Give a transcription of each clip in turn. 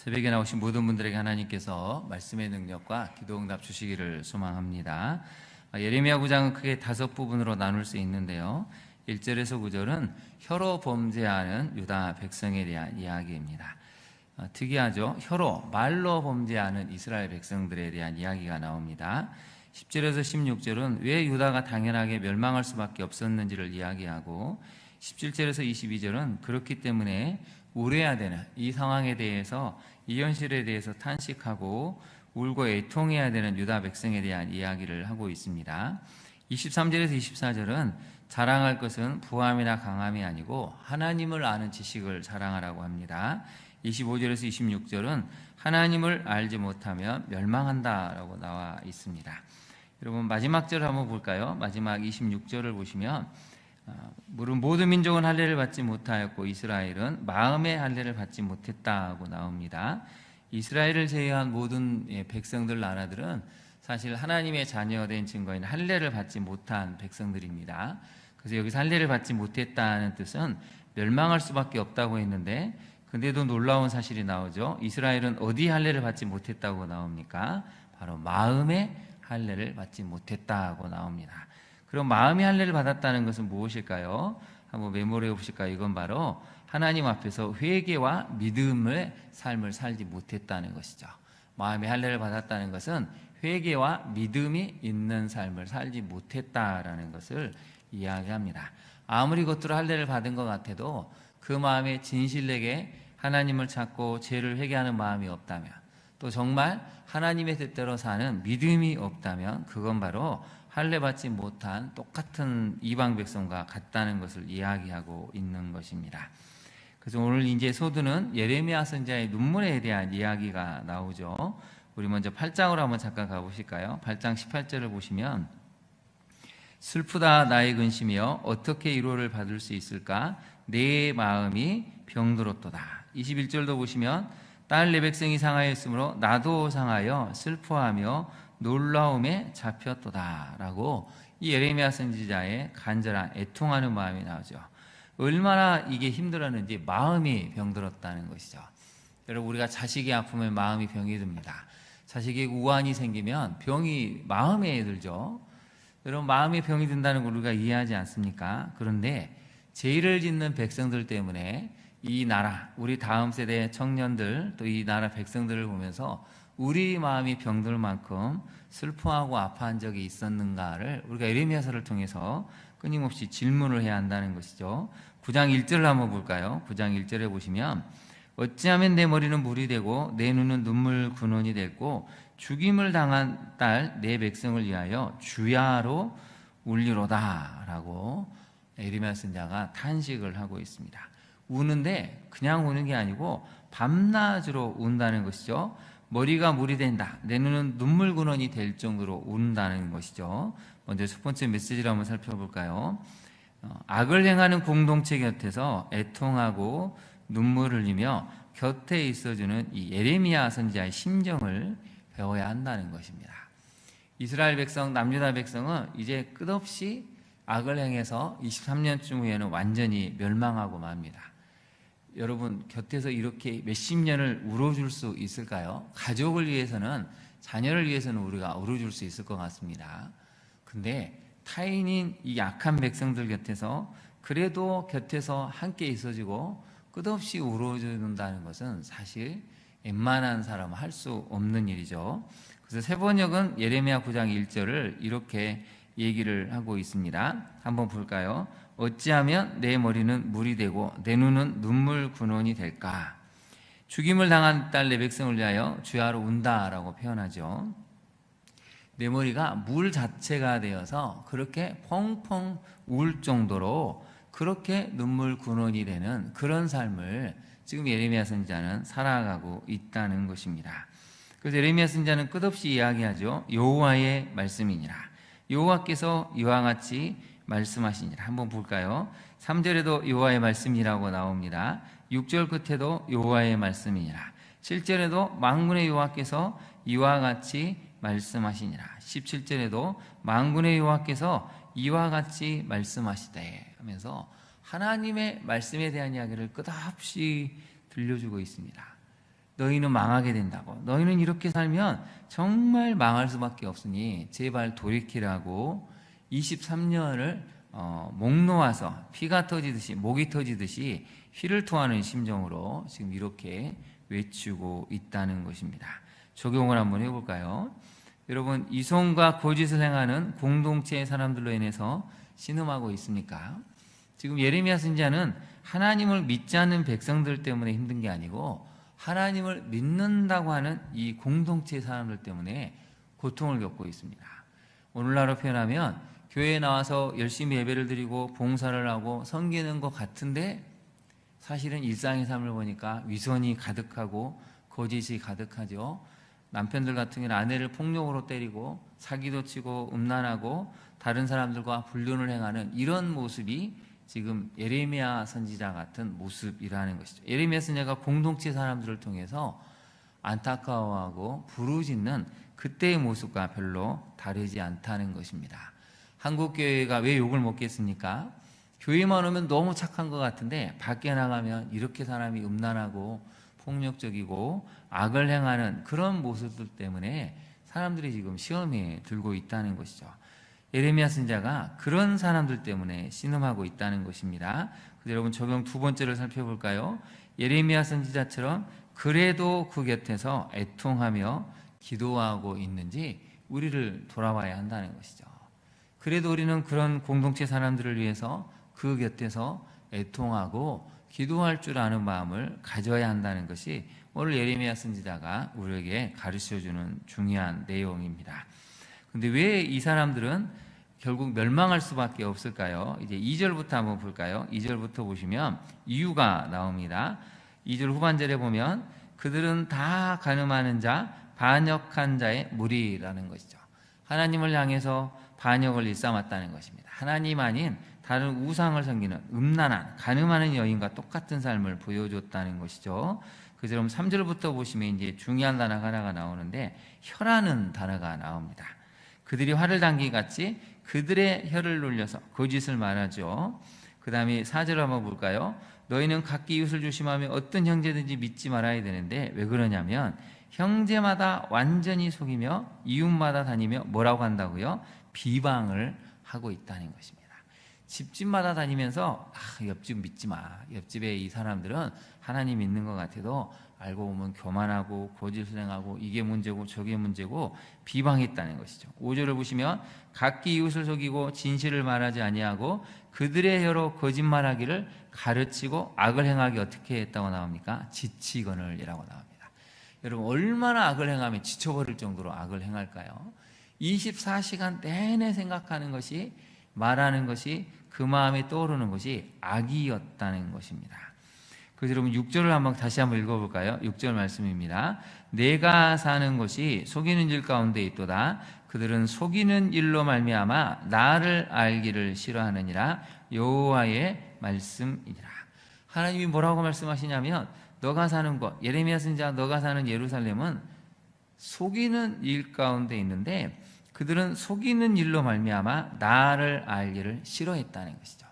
새벽에 나오신 모든 분들에게 하나님께서 말씀의 능력과 기도응답 주시기를 소망합니다. 예레미야 9장은 크게 5부분으로 나눌 수 있는데요, 1절에서 9절은 혀로 범죄하는 유다 백성에 대한 이야기입니다. 특이하죠. 혀로, 말로 범죄하는 이스라엘 백성들에 대한 이야기가 나옵니다. 10절에서 16절은 왜 유다가 당연하게 멸망할 수밖에 없었는지를 이야기하고, 17절에서 22절은 그렇기 때문에 울어야 되는 이 상황에 대해서, 이 현실에 대해서 탄식하고 울고 애통해야 되는 유다 백성에 대한 이야기를 하고 있습니다. 23절에서 24절은 자랑할 것은 부함이나 강함이 아니고 하나님을 아는 지식을 자랑하라고 합니다. 25절에서 26절은 하나님을 알지 못하면 멸망한다라고 나와 있습니다. 여러분, 마지막 절 한번 볼까요? 마지막 26절을 보시면 모든 민족은 할례를 받지 못하였고 이스라엘은 마음의 할례를 받지 못했다고 나옵니다. 이스라엘을 제외한 모든 백성들, 나라들은 사실 하나님의 자녀된 증거인 할례를 받지 못한 백성들입니다. 그래서 여기서 할례를 받지 못했다는 뜻은 멸망할 수밖에 없다고 했는데, 근데도 놀라운 사실이 나오죠. 이스라엘은 어디 할례를 받지 못했다고 나옵니까? 바로 마음의 할례를 받지 못했다고 나옵니다. 그럼 마음의 할례를 받았다는 것은 무엇일까요? 한번 메모해 보실까요? 이건 바로 하나님 앞에서 회개와 믿음의 삶을 살지 못했다는 것이죠. 마음의 할례를 받았다는 것은 회개와 믿음이 있는 삶을 살지 못했다라는 것을 이야기합니다. 아무리 겉으로 할례를 받은 것 같아도 그 마음에 진실되게 하나님을 찾고 죄를 회개하는 마음이 없다면, 또 정말 하나님의 뜻대로 사는 믿음이 없다면 그건 바로 할례 받지 못한 똑같은 이방 백성과 같다는 것을 이야기하고 있는 것입니다. 그래서 오늘 이제 소두는 예레미야 선지자의 눈물에 대한 이야기가 나오죠. 우리 먼저 8장으로 한번 잠깐 가보실까요? 8장 18절을 보시면, 슬프다 나의 근심이여 어떻게 위로를 받을 수 있을까? 내 마음이 병들었도다. 21절도 보시면, 딸 내 백성이 상하였으므로 나도 상하여 슬퍼하며 놀라움에 잡혔도다 라고 이 예레미야 선지자의 간절한 애통하는 마음이 나오죠. 얼마나 이게 힘들었는지 마음이 병들었다는 것이죠. 여러분, 우리가 자식이 아프면 마음이 병이 듭니다. 자식이 우환이 생기면 병이 마음에 들죠. 여러분, 마음에 병이 든다는 걸 우리가 이해하지 않습니까? 그런데 죄를 짓는 백성들 때문에 이 나라, 우리 다음 세대 청년들, 또 이 나라 백성들을 보면서 우리 마음이 병들 만큼 슬퍼하고 아파한 적이 있었는가를 우리가 예레미야서를 통해서 끊임없이 질문을 해야 한다는 것이죠. 9장 1절을 한번 볼까요? 9장 1절에 보시면, 어찌하면 내 머리는 물이 되고 내 눈은 눈물 근원이 됐고 죽임을 당한 딸 내 백성을 위하여 주야로 울리로다 라고 예레미야 선지자가 탄식을 하고 있습니다. 우는데 그냥 우는 게 아니고 밤낮으로 운다는 것이죠. 머리가 물이 된다, 내 눈은 눈물 근원이 될 정도로 운다는 것이죠. 먼저 첫 번째 메시지를 한번 살펴볼까요? 악을 행하는 공동체 곁에서 애통하고 눈물을 흘리며 곁에 있어주는 이 예레미야 선지자의 심정을 배워야 한다는 것입니다. 이스라엘 백성, 남유다 백성은 이제 끝없이 악을 행해서 23년쯤 후에는 완전히 멸망하고 맙니다. 여러분, 곁에서 이렇게 몇십 년을 울어줄 수 있을까요? 가족을 위해서는, 자녀를 위해서는 우리가 울어줄 수 있을 것 같습니다. 근데 타인인 이 약한 백성들 곁에서 그래도 곁에서 함께 있어주고 끝없이 울어준다는 것은 사실 웬만한 사람은 할 수 없는 일이죠. 그래서 세번역은 예레미야 9장 1절을 이렇게 얘기를 하고 있습니다. 한번 볼까요? 어찌하면 내 머리는 물이 되고 내 눈은 눈물 근원이 될까? 죽임을 당한 딸 내 백성을 위하여 주야로 운다라고 표현하죠. 내 머리가 물 자체가 되어서 그렇게 펑펑 울 정도로 그렇게 눈물 근원이 되는 그런 삶을 지금 예레미야 선지자는 살아가고 있다는 것입니다. 그래서 예레미야 선지자는 끝없이 이야기하죠. 여호와의 말씀이니라. 여호와께서 이와 같이 말씀하시니라. 한번 볼까요? 3절에도 여호와의 말씀이라고 나옵니다. 6절 끝에도 여호와의 말씀이니라. 7절에도 만군의 여호와께서 이와 같이 말씀하시니라. 17절에도 만군의 여호와께서 이와 같이 말씀하시되 하면서 하나님의 말씀에 대한 이야기를 끝없이 들려주고 있습니다. 너희는 망하게 된다고. 너희는 이렇게 살면 정말 망할 수밖에 없으니 제발 돌이키라고 23년을 목 놓아서 피가 터지듯이 목이 터지듯이 피를 토하는 심정으로 지금 이렇게 외치고 있다는 것입니다. 적용을 한번 해볼까요? 여러분, 이성과 거짓을 행하는 공동체의 사람들로 인해서 신음하고 있습니까? 지금 예레미야 선지자는 하나님을 믿지 않는 백성들 때문에 힘든 게 아니고 하나님을 믿는다고 하는 이 공동체의 사람들 때문에 고통을 겪고 있습니다. 오늘날로 표현하면 교회에 나와서 열심히 예배를 드리고 봉사를 하고 섬기는 것 같은데 사실은 일상의 삶을 보니까 위선이 가득하고 거짓이 가득하죠. 남편들 같은 경우는 아내를 폭력으로 때리고 사기도 치고 음란하고 다른 사람들과 불륜을 행하는 이런 모습이 지금 예레미야 선지자 같은 모습이라는 것이죠. 예레미야 선지자가 공동체 사람들을 통해서 안타까워하고 부르짖는 그때의 모습과 별로 다르지 않다는 것입니다. 한국 교회가 왜 욕을 먹겠습니까? 교회만 오면 너무 착한 것 같은데 밖에 나가면 이렇게 사람이 음란하고 폭력적이고 악을 행하는 그런 모습들 때문에 사람들이 지금 시험에 들고 있다는 것이죠. 예레미야 선지자가 그런 사람들 때문에 신음하고 있다는 것입니다. 여러분, 적용 두 번째를 살펴볼까요? 예레미야 선지자처럼 그래도 그 곁에서 애통하며 기도하고 있는지 우리를 돌아봐야 한다는 것이죠. 그래도 우리는 그런 공동체 사람들을 위해서 그 곁에서 애통하고 기도할 줄 아는 마음을 가져야 한다는 것이 오늘 예레미야 선지자가 우리에게 가르쳐주는 중요한 내용입니다. 근데 왜 이 사람들은 결국 멸망할 수밖에 없을까요? 이제 2절부터 한번 볼까요? 2절부터 보시면 이유가 나옵니다. 2절 후반절에 보면 그들은 다 간음하는 자, 반역한 자의 무리라는 것이죠. 하나님을 향해서 반역을 일삼았다는 것입니다. 하나님 아닌 다른 우상을 섬기는 음란한 간음하는 여인과 똑같은 삶을 보여줬다는 것이죠. 그처럼 3절부터 보시면 이제 중요한 단어가 하나가 나오는데 혀라는 단어가 나옵니다. 그들이 활을 당기기 같이 그들의 혀를 놀려서 거짓을 말하죠. 그 다음에 4절 한번 볼까요? 너희는 각기 이웃을 조심하며 어떤 형제든지 믿지 말아야 되는데 왜 그러냐면 형제마다 완전히 속이며 이웃마다 다니며 뭐라고 한다고요? 비방을 하고 있다는 것입니다. 집집마다 다니면서 옆집 믿지 마. 옆집에 이 사람들은 하나님 믿는 것 같아도 알고 보면 교만하고 거짓을 행하고 이게 문제고 저게 문제고 비방했다는 것이죠. 5절을 보시면 각기 이웃을 속이고 진실을 말하지 아니하고 그들의 혀로 거짓말하기를 가르치고 악을 행하기 어떻게 했다고 나옵니까? 지치거늘이라고 나옵니다. 여러분, 얼마나 악을 행하면 지쳐버릴 정도로 악을 행할까요? 24시간 내내 생각하는 것이, 말하는 것이, 그 마음에 떠오르는 것이 악이었다는 것입니다. 그래서 여러분 6절을 다시 한번 읽어볼까요? 6절 말씀입니다. 내가 사는 것이 속이는 일 가운데 있도다. 그들은 속이는 일로 말미암아 나를 알기를 싫어하느니라. 여호와의 말씀이니라. 하나님이 뭐라고 말씀하시냐면 너가 사는 곳, 예레미야 선지자 너가 사는 예루살렘은 속이는 일 가운데 있는데 그들은 속이는 일로 말미암아 나를 알기를 싫어했다는 것이죠.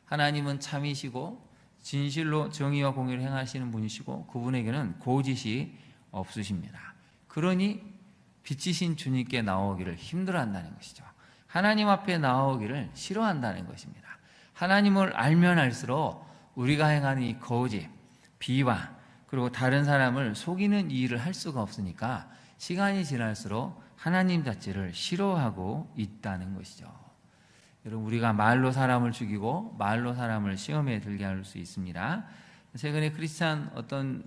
하나님은 참이시고 진실로 정의와 공의를 행하시는 분이시고 그분에게는 거짓이 없으십니다. 그러니 빛이신 주님께 나오기를 힘들어한다는 것이죠. 하나님 앞에 나오기를 싫어한다는 것입니다. 하나님을 알면 알수록 우리가 행하는 이 거짓, 비방, 그리고 다른 사람을 속이는 이 일을 할 수가 없으니까 시간이 지날수록 하나님 자체를 싫어하고 있다는 것이죠. 여러분, 우리가 말로 사람을 죽이고 말로 사람을 시험에 들게 할 수 있습니다. 최근에 크리스찬 어떤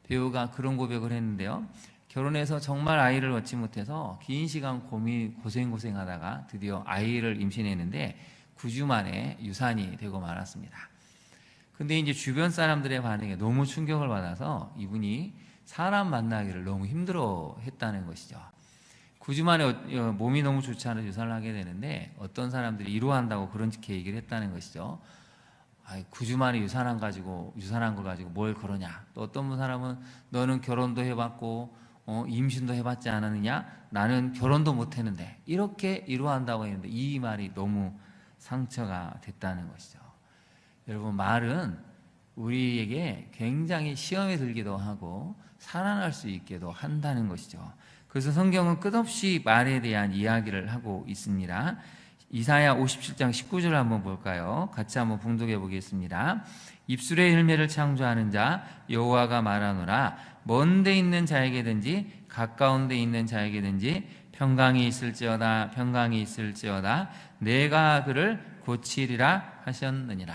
배우가 그런 고백을 했는데요. 결혼해서 정말 아이를 얻지 못해서 긴 시간 고생하다가 드디어 아이를 임신했는데 9주 만에 유산이 되고 말았습니다. 근데 이제 주변 사람들의 반응에 너무 충격을 받아서 이분이 사람 만나기를 너무 힘들어 했다는 것이죠. 9주 만에 몸이 너무 좋지 않아 유산을 하게 되는데 어떤 사람들이 이루한다고 그렇게 얘기를 했다는 것이죠. 9주 만에 유산한 걸 가지고 뭘 그러냐. 또 어떤 사람은 너는 결혼도 해봤고 임신도 해봤지 않았느냐. 나는 결혼도 못했는데 이렇게 이루한다고 했는데 이 말이 너무 상처가 됐다는 것이죠. 여러분, 말은 우리에게 굉장히 시험에 들기도 하고 살아날 수 있게도 한다는 것이죠. 그래서 성경은 끝없이 말에 대한 이야기를 하고 있습니다. 이사야 57장 19절을 한번 볼까요? 같이 한번 봉독해 보겠습니다. 입술의 열매를 창조하는 자 여호와가 말하노라. 먼데 있는 자에게든지 가까운 데 있는 자에게든지 평강이 있을지어다 평강이 있을지어다 내가 그를 고치리라 하셨느니라.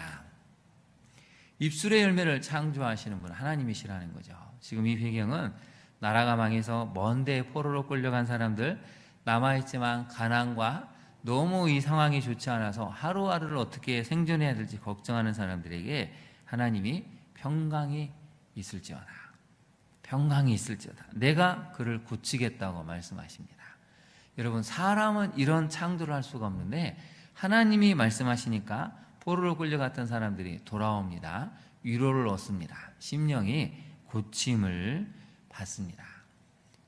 입술의 열매를 창조하시는 분 하나님이시라는 거죠. 지금 이 배경은 나라가 망해서 먼 데 포로로 끌려간 사람들, 남아있지만 가난과 너무 이 상황이 좋지 않아서 하루하루를 어떻게 생존해야 될지 걱정하는 사람들에게 하나님이 평강이 있을지어다 평강이 있을지어다 내가 그를 고치겠다고 말씀하십니다. 여러분, 사람은 이런 창조를 할 수가 없는데 하나님이 말씀하시니까 포로로 끌려갔던 사람들이 돌아옵니다. 위로를 얻습니다. 심령이 고침을 받습니다.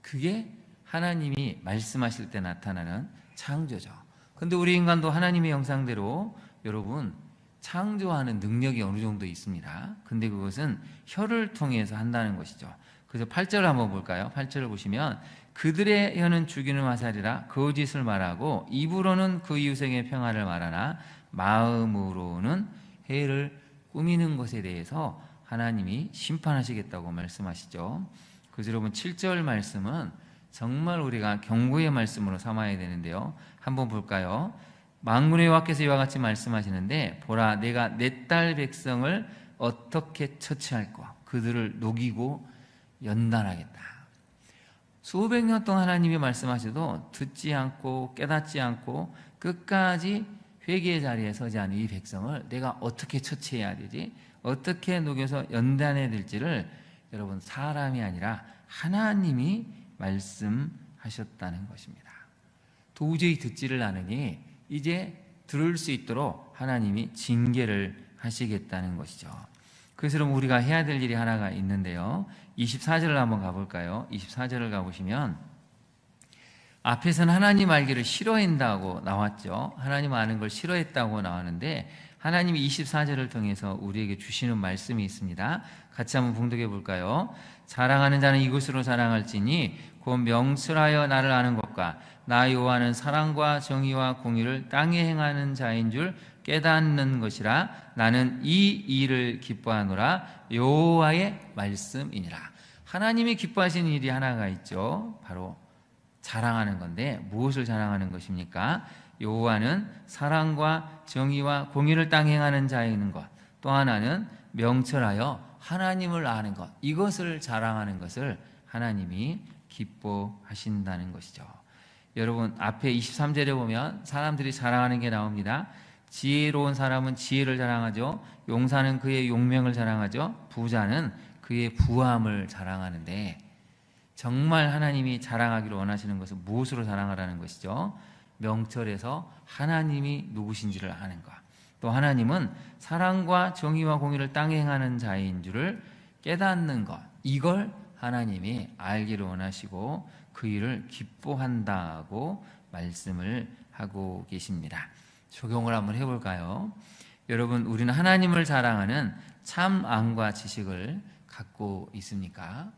그게 하나님이 말씀하실 때 나타나는 창조죠. 근데 우리 인간도 하나님의 형상대로 여러분 창조하는 능력이 어느 정도 있습니다. 근데 그것은 혀를 통해서 한다는 것이죠. 그래서 8절을 한번 볼까요? 8절을 보시면 그들의 혀는 죽이는 화살이라 거짓을 말하고 입으로는 그 이웃에게 평화를 말하나 마음으로는 해를 꾸미는 것에 대해서 하나님이 심판하시겠다고 말씀하시죠. 그래서 여러분 7절 말씀은 정말 우리가 경고의 말씀으로 삼아야 되는데요. 한번 볼까요? 만군의 여호와께서 이와 같이 말씀하시는데 보라 내가 내 딸 백성을 어떻게 처치할꼬 그들을 녹이고 연단하겠다. 수백 년 동안 하나님이 말씀하셔도 듣지 않고 깨닫지 않고 끝까지 회개의 자리에 서지 않은 이 백성을 내가 어떻게 처치해야 되지? 어떻게 녹여서 연단해야 될지를 여러분 사람이 아니라 하나님이 말씀하셨다는 것입니다. 도저히 듣지를 않으니 이제 들을 수 있도록 하나님이 징계를 하시겠다는 것이죠. 그래서 여러분 우리가 해야 될 일이 하나가 있는데요. 24절을 한번 가볼까요? 24절을 가보시면 앞에서는 하나님 알기를 싫어한다고 나왔죠. 하나님 아는 걸 싫어했다고 나왔는데 하나님이 24절을 통해서 우리에게 주시는 말씀이 있습니다. 같이 한번 봉독해 볼까요? 자랑하는 자는 이것으로 자랑할지니 곧 명철하여 나를 아는 것과 나 여호와는 사랑과 정의와 공의를 땅에 행하는 자인 줄 깨닫는 것이라. 나는 이 일을 기뻐하노라. 여호와의 말씀이니라. 하나님이 기뻐하시는 일이 하나가 있죠. 바로 자랑하는 건데 무엇을 자랑하는 것입니까? 여호와는 사랑과 정의와 공의를 땅에 행하는 자인 것, 또 하나는 명철하여 하나님을 아는 것, 이것을 자랑하는 것을 하나님이 기뻐하신다는 것이죠. 여러분 앞에 23절에 보면 사람들이 자랑하는 게 나옵니다. 지혜로운 사람은 지혜를 자랑하죠. 용사는 그의 용명을 자랑하죠. 부자는 그의 부함을 자랑하는데 정말 하나님이 자랑하기를 원하시는 것은 무엇으로 자랑하라는 것이죠? 명철에서 하나님이 누구신지를 아는 것. 또 하나님은 사랑과 정의와 공의를 땅에 행하는 자인 줄을 깨닫는 것. 이걸 하나님이 알기를 원하시고 그 일을 기뻐한다고 말씀을 하고 계십니다. 적용을 한번 해볼까요? 여러분 우리는 하나님을 자랑하는 참 안과 지식을 갖고 있습니까?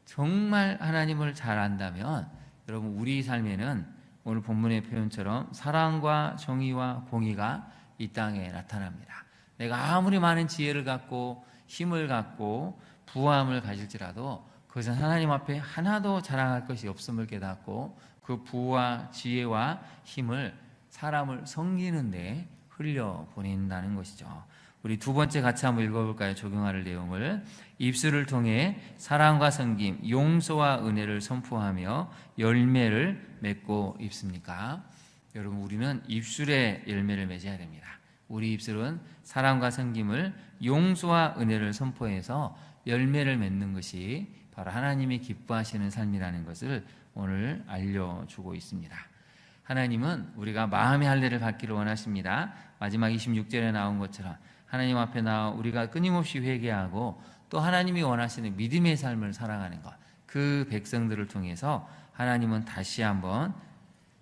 정말 하나님을 잘 안다면 여러분 우리 삶에는 오늘 본문의 표현처럼 사랑과 정의와 공의가 이 땅에 나타납니다. 내가 아무리 많은 지혜를 갖고 힘을 갖고 부함을 가질지라도 그것은 하나님 앞에 하나도 자랑할 것이 없음을 깨닫고 그 부와 지혜와 힘을 사람을 섬기는 데 흘려보낸다는 것이죠. 우리 두 번째 같이 한번 읽어볼까요? 적용할 내용을. 입술을 통해 사랑과 섬김, 용서와 은혜를 선포하며 열매를 맺고 있습니까? 여러분 우리는 입술에 열매를 맺어야 됩니다. 우리 입술은 사랑과 섬김을 용서와 은혜를 선포해서 열매를 맺는 것이 바로 하나님이 기뻐하시는 삶이라는 것을 오늘 알려주고 있습니다. 하나님은 우리가 마음의 할례를 받기를 원하십니다. 마지막 26절에 나온 것처럼 하나님 앞에 나와 우리가 끊임없이 회개하고 또 하나님이 원하시는 믿음의 삶을 살아가는 것, 그 백성들을 통해서 하나님은 다시 한번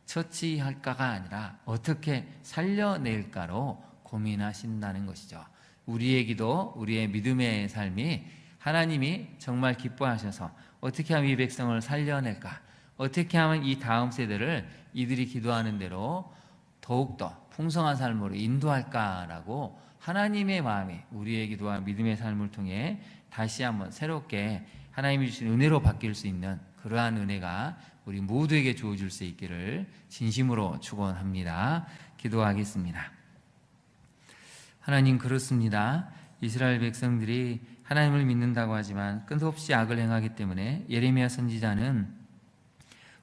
처치할까가 아니라 어떻게 살려낼까로 고민하신다는 것이죠. 우리의 기도, 우리의 믿음의 삶이 하나님이 정말 기뻐하셔서 어떻게 하면 이 백성을 살려낼까, 어떻게 하면 이 다음 세대를 이들이 기도하는 대로 더욱더 풍성한 삶으로 인도할까라고 하나님의 마음이 우리의 기도와 믿음의 삶을 통해 다시 한번 새롭게 하나님이 주신 은혜로 바뀔 수 있는 그러한 은혜가 우리 모두에게 주어질 수 있기를 진심으로 축원합니다. 기도하겠습니다. 하나님, 그렇습니다. 이스라엘 백성들이 하나님을 믿는다고 하지만 끝없이 악을 행하기 때문에 예레미야 선지자는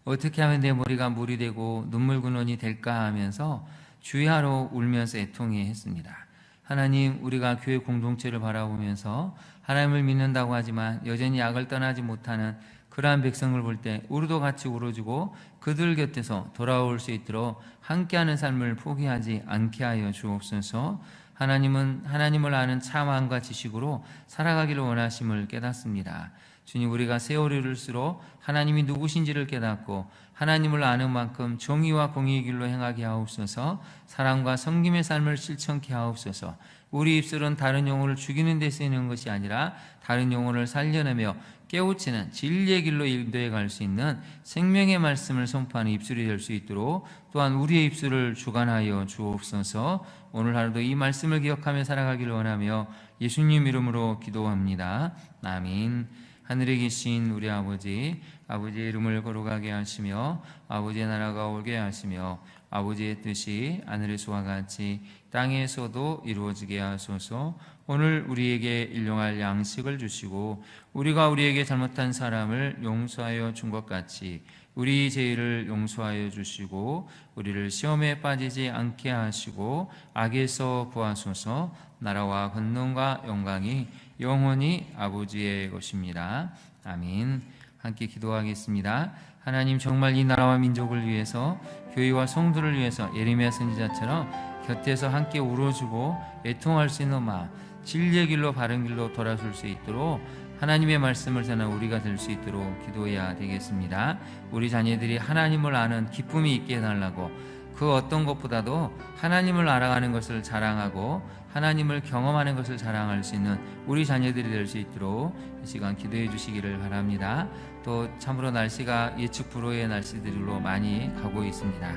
어떻게 하면 내 머리가 물이 되고 눈물 근원이 될까 하면서 주야로 울면서 애통해 했습니다. 하나님, 우리가 교회 공동체를 바라보면서 하나님을 믿는다고 하지만 여전히 악을 떠나지 못하는 그러한 백성을 볼 때 우리도 같이 울어주고 그들 곁에서 돌아올 수 있도록 함께하는 삶을 포기하지 않게 하여 주옵소서. 하나님은 하나님을 아는 참함과 지식으로 살아가기를 원하심을 깨닫습니다. 주님, 우리가 세월이 흐를수록 하나님이 누구신지를 깨닫고 하나님을 아는 만큼 정의와 공의의 길로 행하게 하옵소서. 사랑과 섬김의 삶을 실천케 하옵소서. 우리 입술은 다른 영혼을 죽이는 데 쓰이는 것이 아니라 다른 영혼을 살려내며 깨우치는 진리의 길로 인도해 갈 수 있는 생명의 말씀을 선포하는 입술이 될 수 있도록 또한 우리의 입술을 주관하여 주옵소서. 오늘 하루도 이 말씀을 기억하며 살아가기를 원하며 예수님 이름으로 기도합니다. 아멘. 하늘에 계신 우리 아버지의 이름을 거룩하게 하시며 아버지의 나라가 오게 하시며 아버지의 뜻이 하늘에서와 같이 땅에서도 이루어지게 하소서. 오늘 우리에게 일용할 양식을 주시고 우리가 우리에게 잘못한 사람을 용서하여 준 것 같이 우리 죄를 용서하여 주시고 우리를 시험에 빠지지 않게 하시고 악에서 구하소서. 나라와 권능과 영광이 영원히 아버지의 것입니다. 아멘. 함께 기도하겠습니다. 하나님, 정말 이 나라와 민족을 위해서 교회와 성도를 위해서 예레미야 선지자처럼 곁에서 함께 울어주고 애통할 수 있는 마음, 진리의 길로 바른 길로 돌아설 수 있도록 하나님의 말씀을 전한 우리가 될 수 있도록 기도해야 되겠습니다. 우리 자녀들이 하나님을 아는 기쁨이 있게 해달라고, 그 어떤 것보다도 하나님을 알아가는 것을 자랑하고 하나님을 경험하는 것을 자랑할 수 있는 우리 자녀들이 될 수 있도록 이 시간 기도해 주시기를 바랍니다. 또 참으로 날씨가 예측 불허의 날씨들로 많이 가고 있습니다.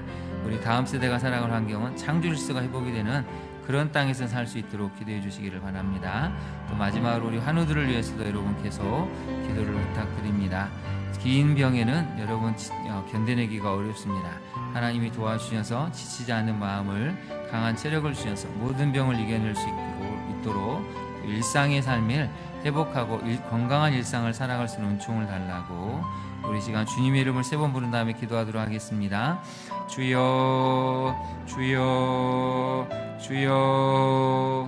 우리 다음 세대가 살아갈 환경은 창조 질서가 회복이 되는 그런 땅에서 살 수 있도록 기도해 주시기를 바랍니다. 또 마지막으로 우리 환우들을 위해서도 여러분 계속 기도를 부탁드립니다. 긴 병에는 여러분 견뎌내기가 어렵습니다. 하나님이 도와주셔서 지치지 않는 마음을, 강한 체력을 주셔서 모든 병을 이겨낼 수 있도록 일상의 삶을 회복하고 건강한 일상을 살아갈 수 있는 은총을 달라고 우리 시간 주님의 이름을 3번 부른 다음에 기도하도록 하겠습니다. 주여, 주여, 주여.